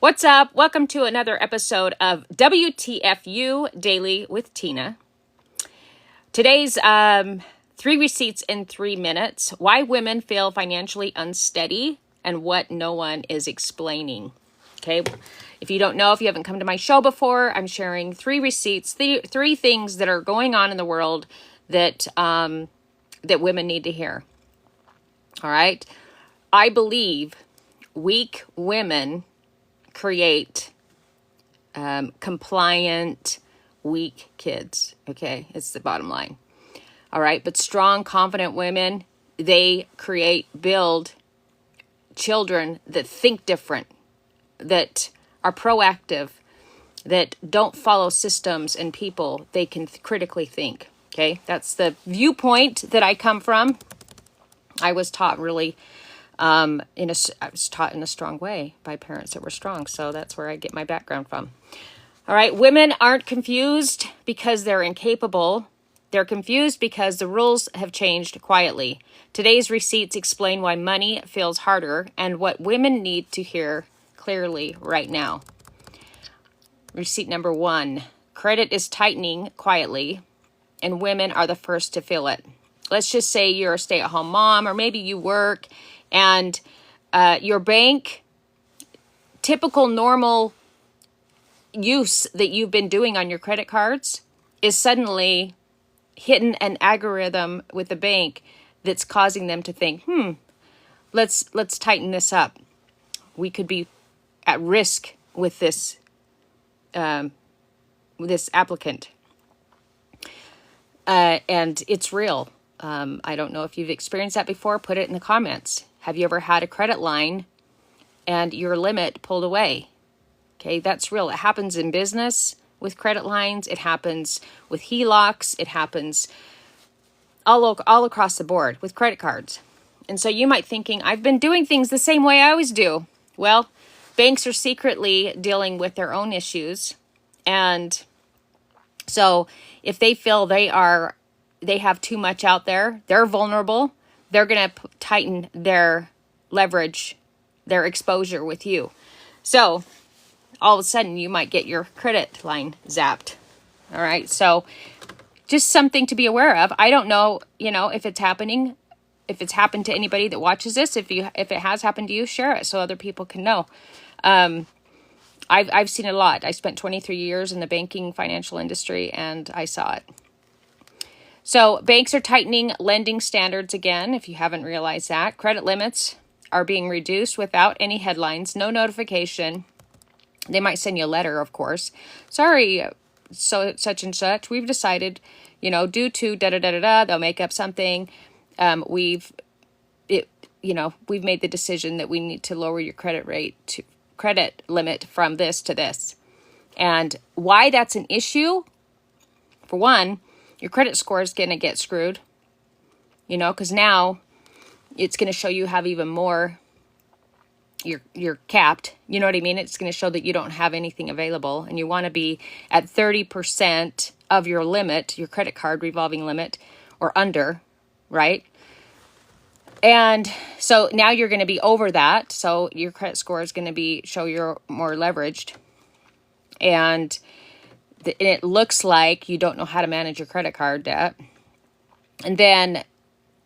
What's up? Welcome to another episode of WTFU Daily with Tina. Today's 3 receipts in 3 minutes. Why women feel financially unsteady and what no one is explaining. Okay. If you don't know, if you haven't come to my show before, I'm sharing 3 receipts, three things that are going on in the world that that women need to hear. All right. I believe weak women create compliant, weak kids. Okay, it's the bottom line. All right, but strong, confident women, they build children that think different, that are proactive, that don't follow systems and people. They can critically think. Okay, that's the viewpoint that I come from. I was taught really I was taught in a strong way by parents that were strong. So that's where I get my background from. All right. Women aren't confused because they're incapable. They're confused because the rules have changed quietly. Today's receipts explain why money feels harder and what women need to hear clearly right now. Receipt number 1. Credit is tightening quietly and women are the first to feel it. Let's just say you're a stay-at-home mom, or maybe you work and your bank, typical normal use that you've been doing on your credit cards is suddenly hitting an algorithm with the bank that's causing them to think, let's tighten this up. We could be at risk with this applicant. And it's real. I don't know if you've experienced that before. Put it in the comments. Have you ever had a credit line and your limit pulled away? Okay, that's real. It happens in business with credit lines. It happens with HELOCs. It happens all across the board with credit cards. And so you might thinking, I've been doing things the same way I always do. Well, banks are secretly dealing with their own issues. And so if they feel they have too much out there, they're vulnerable, they're going to tighten their leverage, their exposure with you. So all of a sudden you might get your credit line zapped. All right. So just something to be aware of. I don't know, if it's happening, if it's happened to anybody that watches this. If it has happened to you, share it so other people can know. I've seen it a lot. I spent 23 years in the banking financial industry and I saw it. So banks are tightening lending standards again, if you haven't realized that. Credit limits are being reduced without any headlines, no notification. They might send you a letter, of course. Sorry, so such and such. We've decided, due to da-da-da-da-da, they'll make up something. We've made the decision that we need to lower your credit limit from this to this. And why that's an issue, for one, your credit score is going to get screwed, because now it's going to show you have even more, you're capped, you know what I mean? It's going to show that you don't have anything available and you want to be at 30% of your limit, your credit card revolving limit or under, right? And so now you're going to be over that. So your credit score is going to show you're more leveraged. And it looks like you don't know how to manage your credit card debt. And then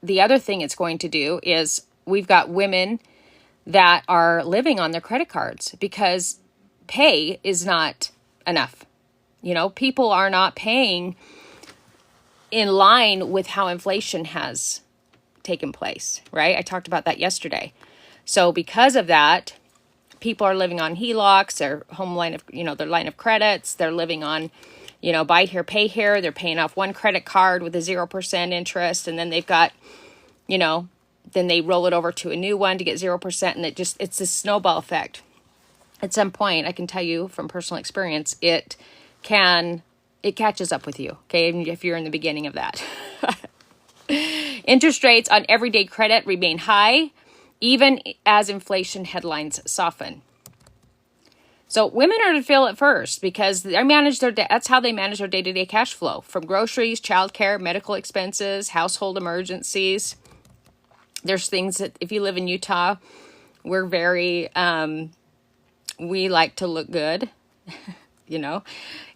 the other thing it's going to do is we've got women that are living on their credit cards because pay is not enough. People are not paying in line with how inflation has taken place, right? I talked about that yesterday. So because of that, people are living on HELOCs, their home line of, their line of credits. They're living on, buy here, pay here. They're paying off one credit card with a 0% interest. And then they've got, then they roll it over to a new one to get 0%. And it's this snowball effect. At some point, I can tell you from personal experience, it catches up with you. Okay. Even if you're in the beginning of that. Interest rates on everyday credit remain high, even as inflation headlines soften. So women are to feel it first because that's how they manage their day-to-day cash flow, from groceries, childcare, medical expenses, household emergencies. There's things that if you live in Utah, we're very we like to look good, you know?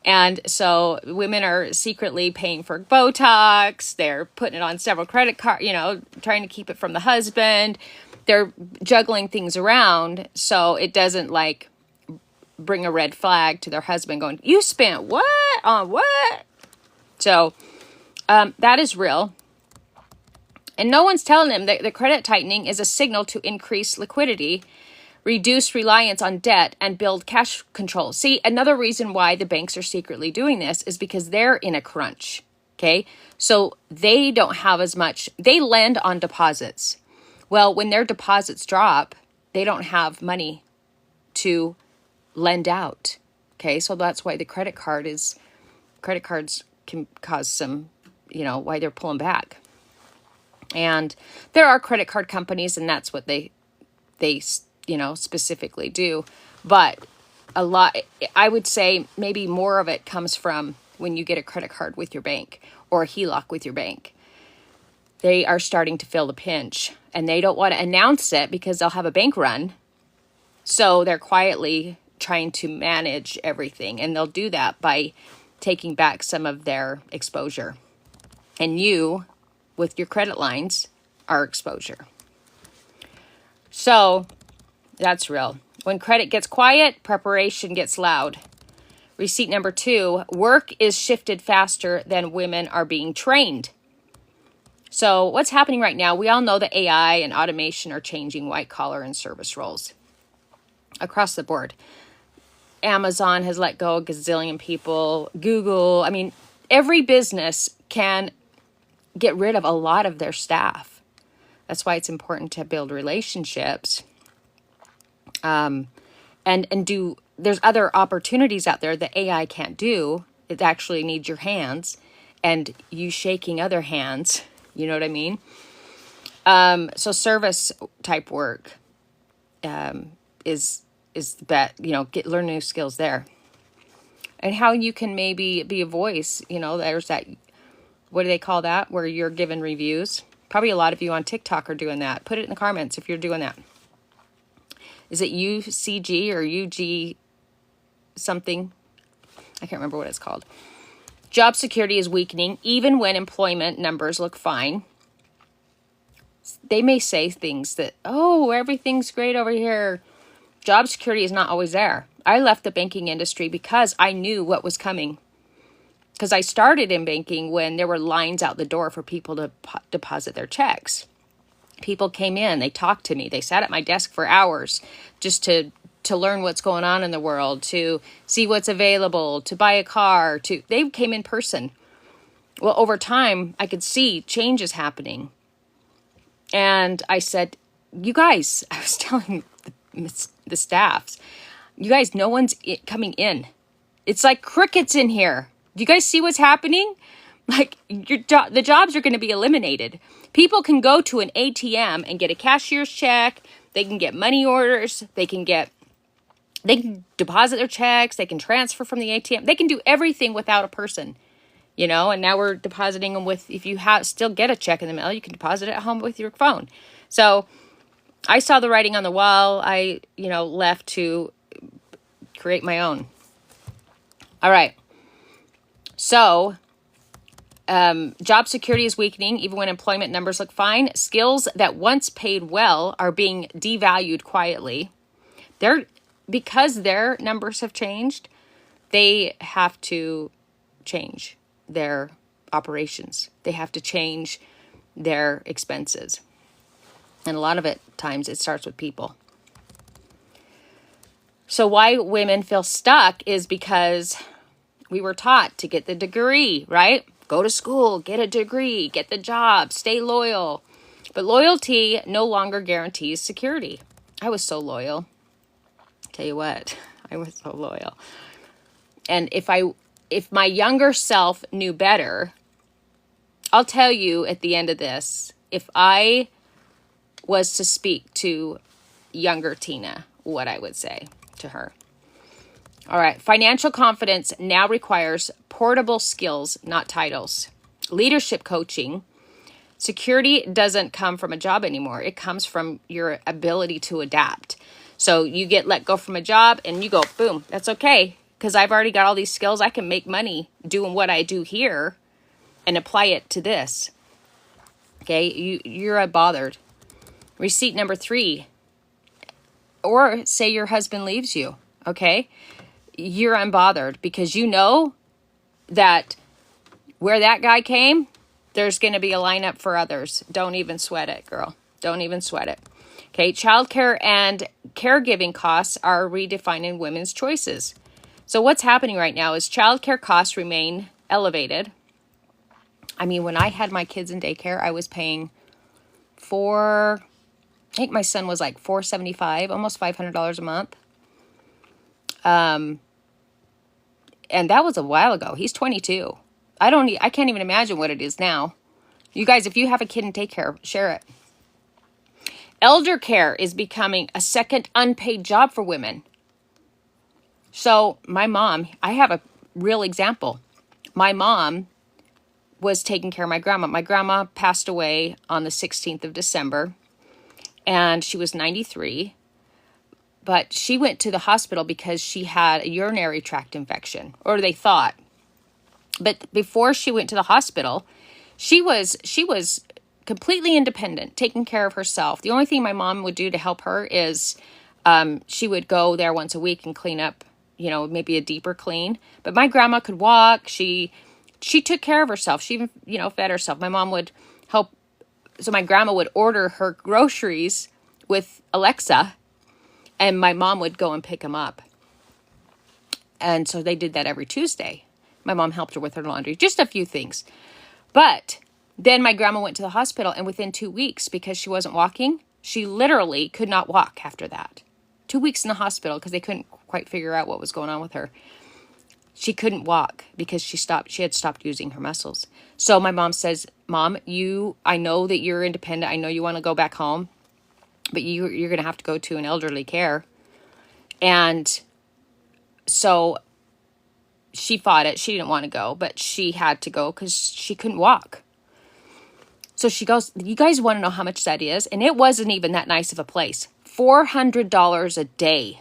And so women are secretly paying for Botox. They're putting it on several credit cards, trying to keep it from the husband. They're juggling things around so it doesn't like bring a red flag to their husband going, you spent what on what? So that is real. And no one's telling them that the credit tightening is a signal to increase liquidity, reduce reliance on debt, and build cash control. See, another reason why the banks are secretly doing this is because they're in a crunch, okay? So they don't have as much, they lend on deposits. Well, when their deposits drop, they don't have money to lend out, okay? So that's why the credit cards can cause some, why they're pulling back. And there are credit card companies, and that's what they specifically do. But a lot, I would say maybe more of it comes from when you get a credit card with your bank or a HELOC with your bank. They are starting to feel the pinch, and they don't want to announce it because they'll have a bank run. So they're quietly trying to manage everything, and they'll do that by taking back some of their exposure. And you, with your credit lines, are exposure. So that's real. When credit gets quiet, preparation gets loud. Receipt number 2, work is shifted faster than women are being trained. So what's happening right now? We all know that AI and automation are changing white collar and service roles across the board. Amazon has let go a gazillion people. Google, every business can get rid of a lot of their staff. That's why it's important to build relationships. And there's other opportunities out there that AI can't do. It actually needs your hands and you shaking other hands. You know what I mean? So service type work is the best, learn new skills there. And how you can maybe be a voice, there's that, what do they call that? Where you're given reviews. Probably a lot of you on TikTok are doing that. Put it in the comments if you're doing that. Is it UCG or UG something? I can't remember what it's called. Job security is weakening even when employment numbers look fine. They may say things that, everything's great over here. Job security is not always there. I left the banking industry because I knew what was coming. Because I started in banking when there were lines out the door for people to deposit their checks. People came in, they talked to me, they sat at my desk for hours just to learn what's going on in the world, to see what's available, to buy a car, they came in person. Well, over time, I could see changes happening. And I said, you guys, I was telling the staffs, you guys, no one's coming in. It's like crickets in here. Do you guys see what's happening? Like the jobs are going to be eliminated. People can go to an ATM and get a cashier's check. They can get money orders. They can deposit their checks. They can transfer from the ATM. They can do everything without a person, and now we're depositing them with, if you still get a check in the mail, you can deposit it at home with your phone. So I saw the writing on the wall. I, left to create my own. All right. So, job security is weakening even when employment numbers look fine. Skills that once paid well are being devalued quietly. Because their numbers have changed, they have to change their operations. They have to change their expenses. And a lot of times it starts with people. So why women feel stuck is because we were taught to get the degree, right? Go to school, get a degree, get the job, stay loyal. But loyalty no longer guarantees security. I was so loyal. Tell you what, I was so loyal. And if my younger self knew better, I'll tell you at the end of this, if I was to speak to younger Tina, what I would say to her. All right. Financial confidence now requires portable skills, not titles. Leadership coaching. Security doesn't come from a job anymore. It comes from your ability to adapt. So you get let go from a job and you go, boom, that's okay. Because I've already got all these skills. I can make money doing what I do here and apply it to this. Okay, you're unbothered. Receipt number 3. Or say your husband leaves you, okay? You're unbothered because you know that where that guy came, there's going to be a lineup for others. Don't even sweat it, girl. Don't even sweat it. Okay, childcare and caregiving costs are redefining women's choices. So what's happening right now is childcare costs remain elevated. I mean, when I had my kids in daycare, I was paying I think my son was like $475, almost $500 a month. And that was a while ago. He's 22. I can't even imagine what it is now. You guys, if you have a kid in daycare, share it. Elder care is becoming a second unpaid job for women. So my mom, I have a real example. My mom was taking care of my grandma. My grandma passed away on the 16th of December, and she was 93. But she went to the hospital because she had a urinary tract infection, or they thought. But before she went to the hospital, she was completely independent, taking care of herself. The only thing my mom would do to help her is she would go there once a week and clean up, maybe a deeper clean. But my grandma could walk. She took care of herself. She even, fed herself. My mom would help. So my grandma would order her groceries with Alexa, and my mom would go and pick them up. And so they did that every Tuesday. My mom helped her with her laundry, just a few things. But then my grandma went to the hospital, and within 2 weeks, because she wasn't walking, she literally could not walk after that. 2 weeks in the hospital because they couldn't quite figure out what was going on with her. She couldn't walk because she had stopped using her muscles. So my mom says, Mom, I know that you're independent. I know you want to go back home, but you're going to have to go to an elderly care. And so she fought it. She didn't want to go, but she had to go because she couldn't walk. So she goes, you guys want to know how much that is? And it wasn't even that nice of a place. $400 a day.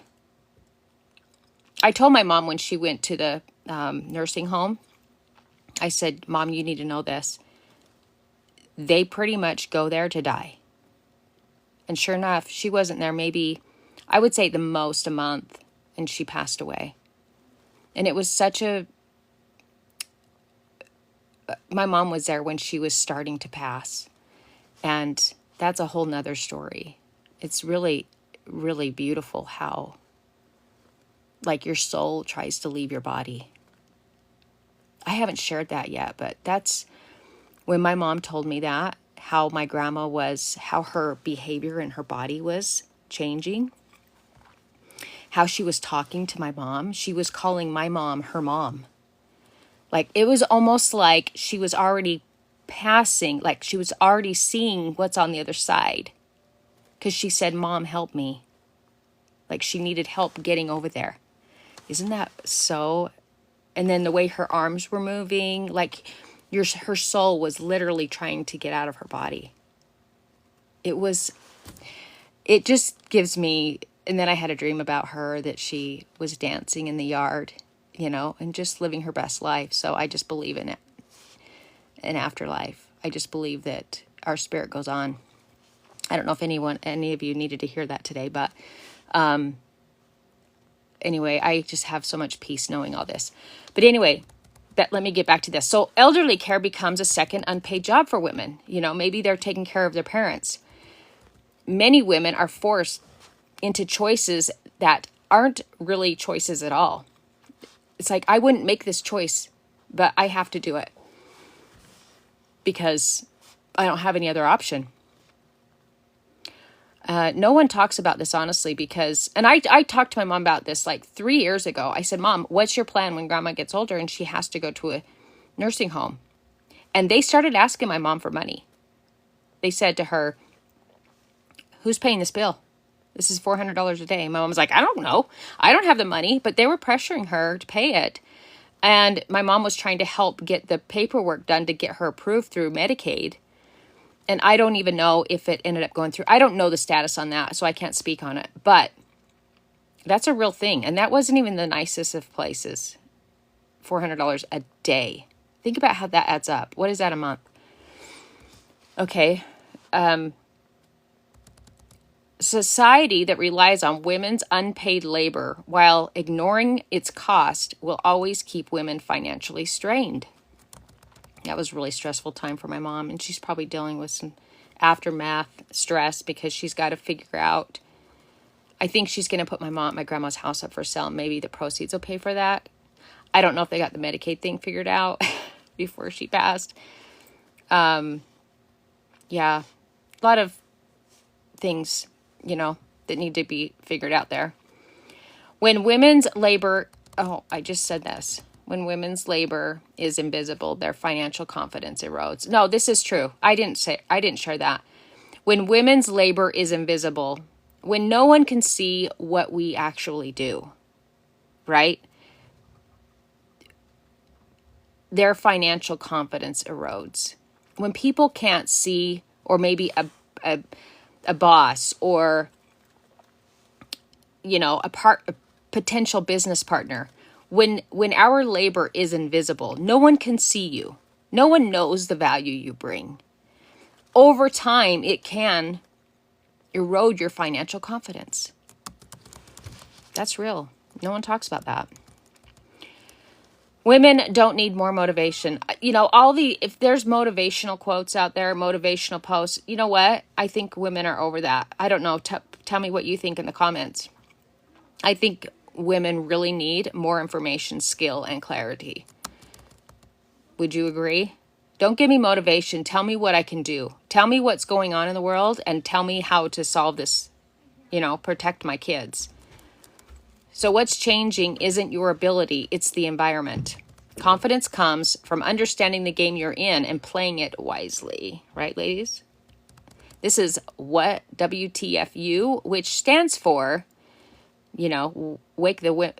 I told my mom when she went to the nursing home, I said, Mom, you need to know this. They pretty much go there to die. And sure enough, she wasn't there maybe, I would say the most a month, and she passed away. And it was my mom was there when she was starting to pass. And that's a whole nother story. It's really, really beautiful how, like, your soul tries to leave your body. I haven't shared that yet, but that's when my mom told me that, how my grandma was, how her behavior and her body was changing, how she was talking to my mom. She was calling my mom her mom. Like, it was almost like she was already passing, like she was already seeing what's on the other side. Because she said, Mom, help me. Like, she needed help getting over there. Isn't that so? And then the way her arms were moving, like her soul was literally trying to get out of her body. It just gives me, and then I had a dream about her that she was dancing in the yard, and just living her best life. So I just believe in it, an afterlife. I just believe that our spirit goes on. I don't know if any of you needed to hear that today, but anyway, I just have so much peace knowing all this. But anyway, let me get back to this. So elderly care becomes a second unpaid job for women. Maybe they're taking care of their parents. Many women are forced into choices that aren't really choices at all. It's like, I wouldn't make this choice, but I have to do it because I don't have any other option. No one talks about this, honestly, and I talked to my mom about this like 3 years ago. I said, Mom, what's your plan when grandma gets older and she has to go to a nursing home? And they started asking my mom for money. They said to her, who's paying this bill? This is $400 a day. My mom was like, I don't know. I don't have the money, but they were pressuring her to pay it. And my mom was trying to help get the paperwork done to get her approved through Medicaid. And I don't even know if it ended up going through. I don't know the status on that, so I can't speak on it. But That's a real thing. And that wasn't even the nicest of places. $400 a day. Think about how that adds up. What is that a month? Okay. Society that relies on women's unpaid labor while ignoring its cost will always keep women financially strained. That was a really stressful time for my mom, and she's probably dealing with some aftermath stress because she's got to figure out. I think she's going to put my grandma's house up for sale, and maybe the proceeds will pay for that. I don't know if they got the Medicaid thing figured out before she passed. Yeah, a lot of things, that need to be figured out there. When women's labor, I just said this. When women's labor is invisible, their financial confidence erodes. No, this is true. I didn't share that. When women's labor is invisible, when no one can see what we actually do, right? Their financial confidence erodes. When people can't see, or maybe a boss or, a potential business partner, when our labor is invisible, no one can see you. No one knows the value you bring. Over time, it can erode your financial confidence. That's real. No one talks about that. Women don't need more motivation. If there's motivational quotes out there, motivational posts, you know what? I think women are over that. I don't know. Tell me what you think in the comments. I think women really need more information, skill, and clarity. Would you agree? Don't give me motivation. Tell me what I can do. Tell me what's going on in the world and tell me how to solve this, protect my kids. So what's changing isn't your ability, it's the environment. Confidence comes from understanding the game you're in and playing it wisely. Right, ladies? This is what WTFU, which stands for, wake the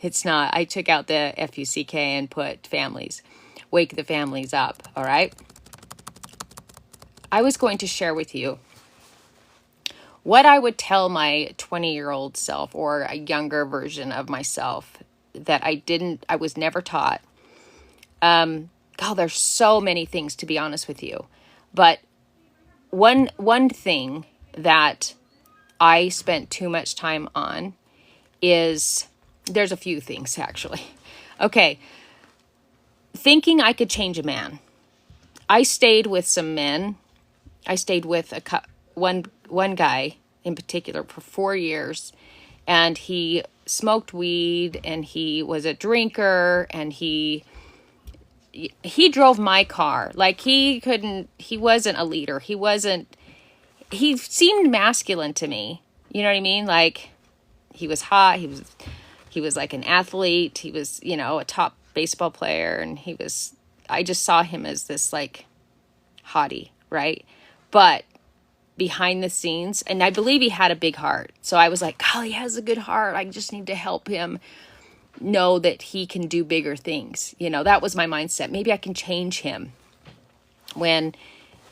It's not. I took out the FUCK and put families. Wake the families up, all right? I was going to share with you what I would tell my 20-year-old self or a younger version of myself that I was never taught. There's so many things, to be honest with you. But one thing that I spent too much time on is, there's a few things actually. Okay. Thinking I could change a man. I stayed with some men. I stayed with one guy in particular for 4 years, and he smoked weed and he was a drinker and he drove my car. Like he wasn't a leader. He seemed masculine to me. You know what I mean? Like he was hot. He was like an athlete. He was, a top baseball player, and I just saw him as this like hottie, right? But behind the scenes, and I believe he had a big heart. So I was like, he has a good heart. I just need to help him know that he can do bigger things. That was my mindset. Maybe I can change him. When,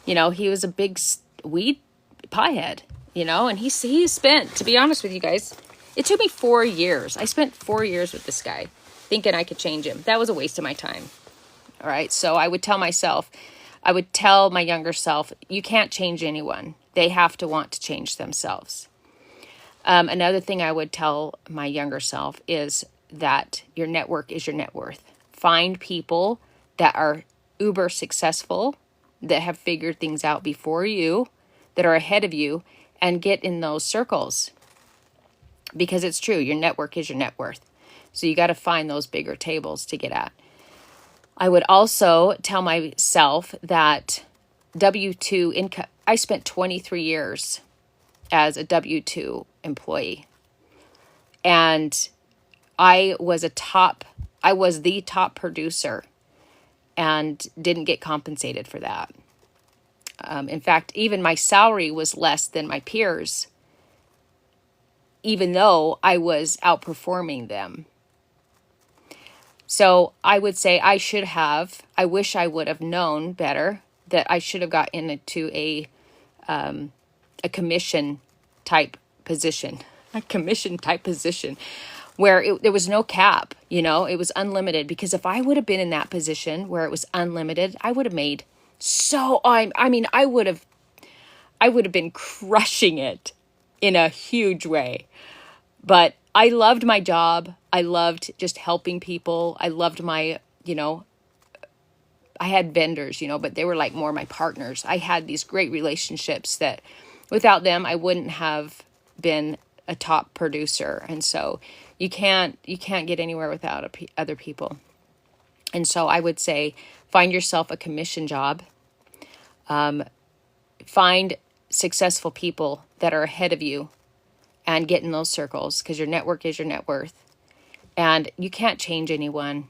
he was a big weed piehead, and he spent, to be honest with you guys, it took me 4 years. I spent 4 years with this guy thinking I could change him. That was a waste of my time. All right. So I would tell my younger self, you can't change anyone. They have to want to change themselves. Another thing I would tell my younger self is that your network is your net worth. Find people that are uber successful, that have figured things out before you, that are ahead of you, and get in those circles. Because it's true, your network is your net worth. So you got to find those bigger tables to get at. I would also tell myself that W-2 income. I spent 23 years as a W-2 employee. And I was the top producer and didn't get compensated for that. In fact, even my salary was less than my peers, even though I was outperforming them. So I would say I wish I would have known better, that I should have got into a commission type position. a commission type position where there was no cap, you know, it was unlimited. Because if I would have been in that position where it was unlimited, I would have made I mean, I would have been crushing it in a huge way. But I loved my job. I loved just helping people. I loved my, you know, I had vendors, you know, but they were like more my partners. I had these great relationships that without them, I wouldn't have been a top producer. And so you can't get anywhere without other people. And so I would say, find yourself a commission job. Find successful people that are ahead of you and get in those circles, because your network is your net worth. And you can't change anyone.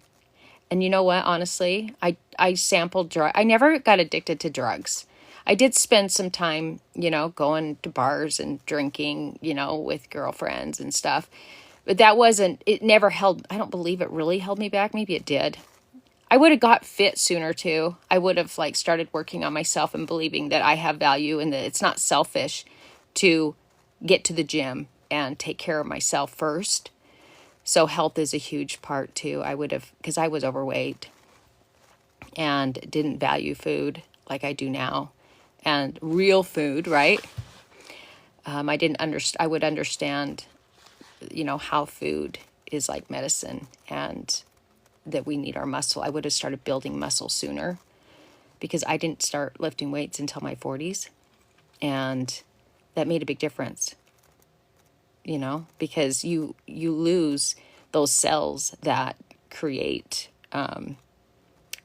And you know what? Honestly, I sampled drugs. I never got addicted to drugs. I did spend some time, you know, going to bars and drinking, you know, with girlfriends and stuff. But it never held, I don't believe it really held me back. Maybe it did. I would have got fit sooner too. I would have like started working on myself and believing that I have value and that it's not selfish to get to the gym and take care of myself first. So health is a huge part too. I would have, because I was overweight and didn't value food like I do now, and real food, right? I didn't understand. I would understand, you know, how food is like medicine and that we need our muscle. I would have started building muscle sooner, because I didn't start lifting weights until my 40s, and that made a big difference. You know, because you lose those cells that create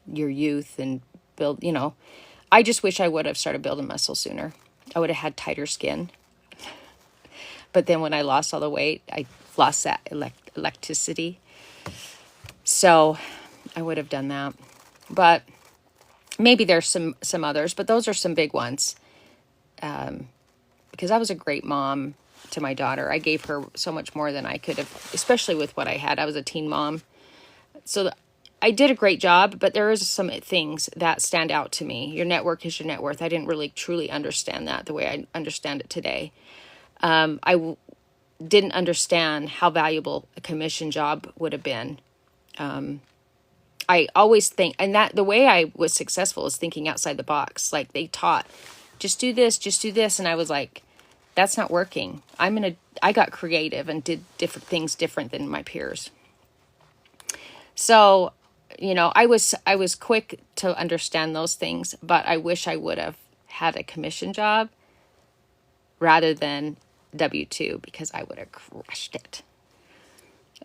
your youth and build, you know. I just wish I would have started building muscle sooner. I would have had tighter skin. But then when I lost all the weight, I lost that elasticity. So I would have done that. But maybe there's some others, but those are some big ones. Because I was a great mom to my daughter. I gave her so much more than I could have, especially with what I had. I was a teen mom. So I did a great job, but there is some things that stand out to me. Your network is your net worth. I didn't really truly understand that the way I understand it today. Didn't understand how valuable a commission job would have been. I always think, and that the way I was successful is thinking outside the box. Like they taught, just do this. And I was like, that's not working. I got creative and did different things different than my peers. So, you know, I was quick to understand those things, but I wish I would have had a commission job rather than W-2, because I would have crushed it.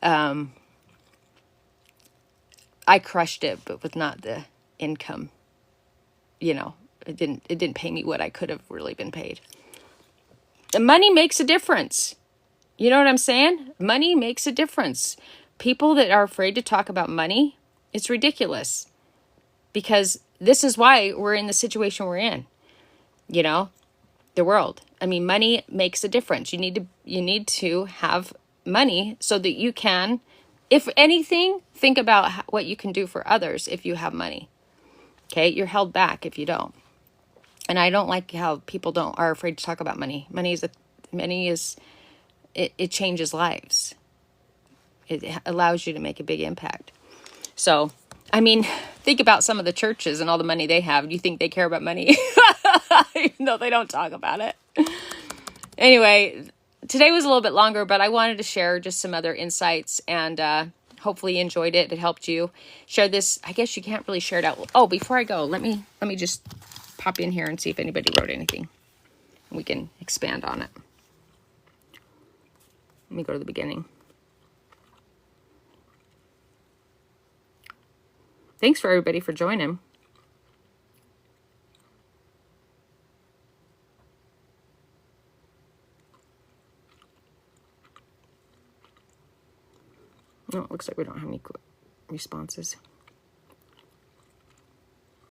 I crushed it, but with not the income. You know, it didn't pay me what I could have really been paid. The money makes a difference. You know what I'm saying? Money makes a difference. People that are afraid to talk about money, it's ridiculous. Because this is why we're in the situation we're in. You know, the world. I mean, money makes a difference. You need to have money so that you can, if anything, think about what you can do for others if you have money. Okay, you're held back if you don't. And I don't like how people are afraid to talk about money. It changes lives. It allows you to make a big impact. So, I mean, think about some of the churches and all the money they have. Do you think they care about money? Even though they don't talk about it. Anyway, today was a little bit longer, but I wanted to share just some other insights, and hopefully you enjoyed it. It helped you. Share this. I guess you can't really share it out. Oh, before I go, let me just pop in here and see if anybody wrote anything. We can expand on it. Let me go to the beginning. Thanks for everybody for joining. Oh, it looks like we don't have any responses.